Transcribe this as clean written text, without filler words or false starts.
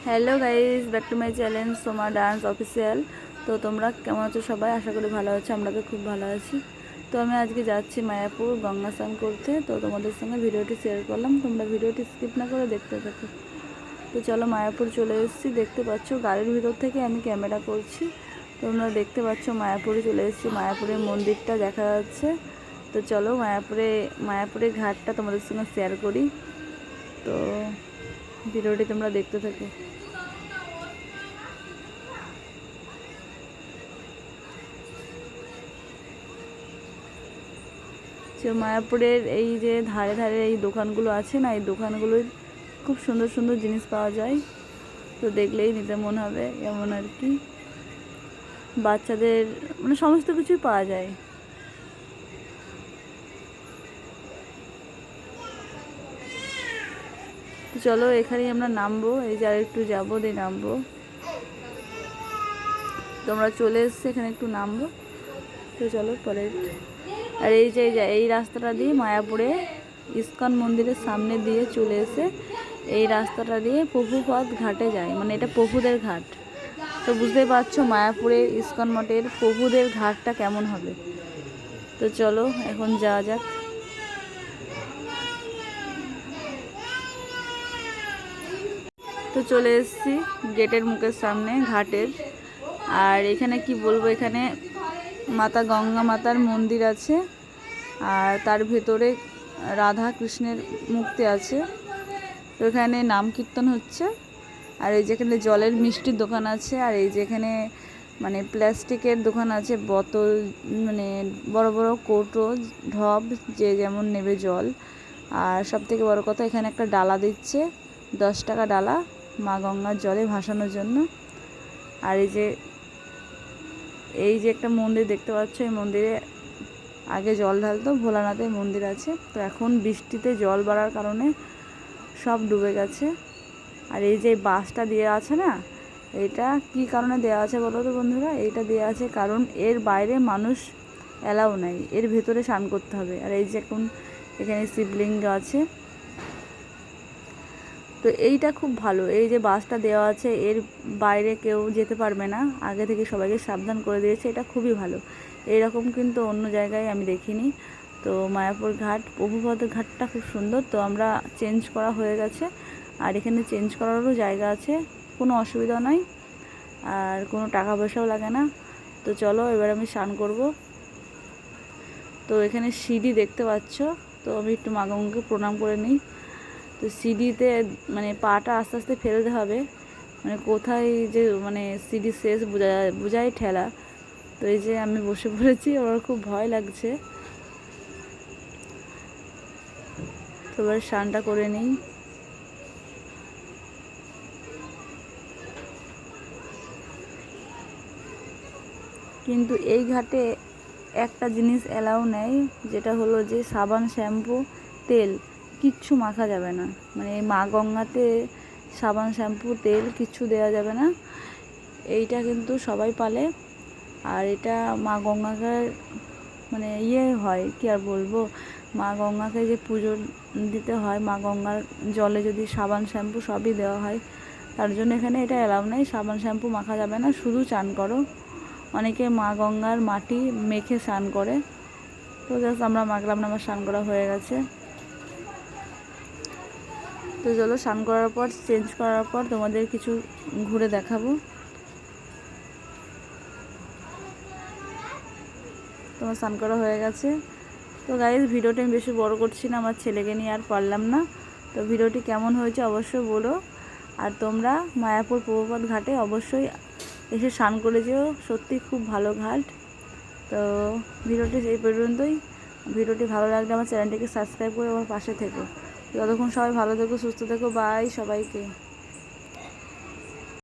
Hello guys, back to my channel Soma dance official. তো তোমরা কেমন আছো সবাই? আশা করি ভালো আছো, আমরা তো খুব ভালো আছি। তো আমি আজকে যাচ্ছি মায়াপুর গঙ্গা স্নান করতে। তো তোমাদের সঙ্গে ভিডিওটি শেয়ার করলাম, তোমরা ভিডিওটি স্কিপ না করে দেখতে থাকো। তো চলো, মায়াপুর চলে এসেছি। দেখতে পাচ্ছ গাড়ির ভিতর থেকে আমি ক্যামেরা করছি। তোমরা দেখতে পাচ্ছ মায়াপুরে চলে এসেছি, মায়াপুরের মন্দিরটা দেখা যাচ্ছে। তো চলো মায়াপুরের ঘাটটা তোমাদের সঙ্গে শেয়ার করি। তো ভিডিওটি তোমরা দেখতে থাকো। যে মায়াপুরের এই যে ধারে ধারে এই দোকানগুলো আছে না, এই দোকানগুলোয় খুব সুন্দর সুন্দর জিনিস পাওয়া যায়। তো দেখলেই নিতে মন হবে, এমন আর কি। বাচ্চাদের মানে সমস্ত কিছুই পাওয়া যায়। তো চলো, এখানেই আমরা নামবো। এই যে আর একটু যাবো, দিয়ে নামবো। তোমরা চলে এসছে, এখানে একটু নামবো। তো চলো পরে। আর এই যে এই রাস্তাটা দিয়ে মায়াপুরে ইস্কন মন্দিরের সামনে দিয়ে চলে এসে এই রাস্তাটা দিয়ে প্রভুপদ ঘাটে যায়, মানে এটা প্রভুদের ঘাট। তো বুঝতেই পারছো মায়াপুরের ইস্কন মঠের প্রভুদের ঘাটটা কেমন হবে। তো চলো এখন যাওয়া যাক। তো চলে এসেছি গেটের মুখের সামনে ঘাটের। আর এখানে কি বলবো, এখানে মাতা গঙ্গা মাতার মন্দির আছে, আর তার ভেতরে রাধা কৃষ্ণের মূর্তি আছে। তো এখানে নাম কীর্তন হচ্ছে। আর এই যেখানে জলের মিষ্টির দোকান আছে, আর এই যেখানে মানে প্লাস্টিকের দোকান আছে, বোতল মানে বড় বড় কৌটো ঢব, যে যেমন নেবে জল। আর সব থেকে বড় কথা, এখানে একটা ডালা দিচ্ছে, 10 টাকা ডালা, মা গঙ্গার জলে ভাসানোর জন্য। আর এই যে একটা মন্দির দেখতে পাচ্ছ, এই মন্দিরে আগে জল ঢালতো, ভোলানাথের মন্দির আছে। তো এখন বৃষ্টিতে জল বাড়ার কারণে সব ডুবে গেছে। আর এই যে বাসটা দেওয়া আছে না, এটা কি কারণে দেওয়া আছে বলো তো বন্ধুরা? এইটা দেওয়া আছে কারণ এর বাইরে মানুষ অ্যালাউ নাই, এর ভেতরে স্নান করতে হবে। আর এই যে এখন এখানে শিবলিঙ্গ আছে। তো এইটা খুব ভালো, এই যে বাসটা দেওয়া আছে, এর বাইরে কেউ যেতে পারবে না, আগে থেকে সবাইকে সাবধান করে দিয়েছে, এটা খুবই ভালো। এইরকম কিন্তু অন্য জায়গায় আমি দেখিনি। তো মায়াপুর ঘাট, প্রভুপদ ঘাটটা খুব সুন্দর। তো আমরা চেঞ্জ করা হয়ে গেছে, আর এখানে চেঞ্জ করারও জায়গা আছে, কোনো অসুবিধা নয়, আর কোনো টাকা পয়সাও লাগে না। তো চলো এবার আমি স্নান করব। তো এখানে সিঁড়ি দেখতে পাচ্ছ, তো আমি একটু মা গঙ্গাকে প্রণাম করে নিই। তো সিঁড়িতে মানে পাটা আস্তে আস্তে ফেলতে হবে, মানে কোথায় যে মানে সিঁড়ি শেষ বোঝাই ঠেলা। তো এই যে আমি বসে পড়েছি, আমার খুব ভয় লাগছে। তো এবার স্নানটা করে নিই। কিন্তু এই ঘাটে একটা জিনিস অ্যালাউ নেই, যেটা হলো যে সাবান, শ্যাম্পু, তেল কিচ্ছু মাখা যাবে না। মানে এই মা গঙ্গাতে সাবান, শ্যাম্পু, তেল কিচ্ছু দেওয়া যাবে না। এইটা কিন্তু সবাই পালে। আর এটা মা গঙ্গাকে মানে হয়, কি আর বলবো, মা গঙ্গাকে যে পুজো দিতে হয়, মা গঙ্গার জলে যদি সাবান, শ্যাম্পু সবই দেওয়া হয়, তার জন্য এখানে এটা অ্যালাউ নেই। সাবান, শ্যাম্পু মাখা যাবে না, শুধু চান করো। অনেকে মা গঙ্গার মাটি মেখে স্নান করে। তো জাস্ট আমরা মাখলাম না, আমার স্নান করা হয়ে গেছে। তো চলো, স্নান করার পর চেঞ্জ করার পর তোমাদের কিছু ঘুরে দেখাবো। তোমার স্নান করা হয়ে গেছে। তো গাইজ, ভিডিওটি আমি বেশি বড় করছি না, আমার ছেলেকে নিয়ে আর পারলাম না। তো ভিডিওটি কেমন হয়েছে অবশ্যই বলো। আর তোমরা মায়াপুর প্রভুপদ ঘাটে অবশ্যই এসে স্নান করে যেও, সত্যি খুব ভালো ঘাট। তো ভিডিওটি এই পর্যন্তই। ভিডিওটি ভালো লাগলে আমার চ্যানেলটিকে সাবস্ক্রাইব করে আমার পাশে থেকো। যতক্ষণ সবাই ভালো থেকো, সুস্থ থেকো। বাই সবাইকে।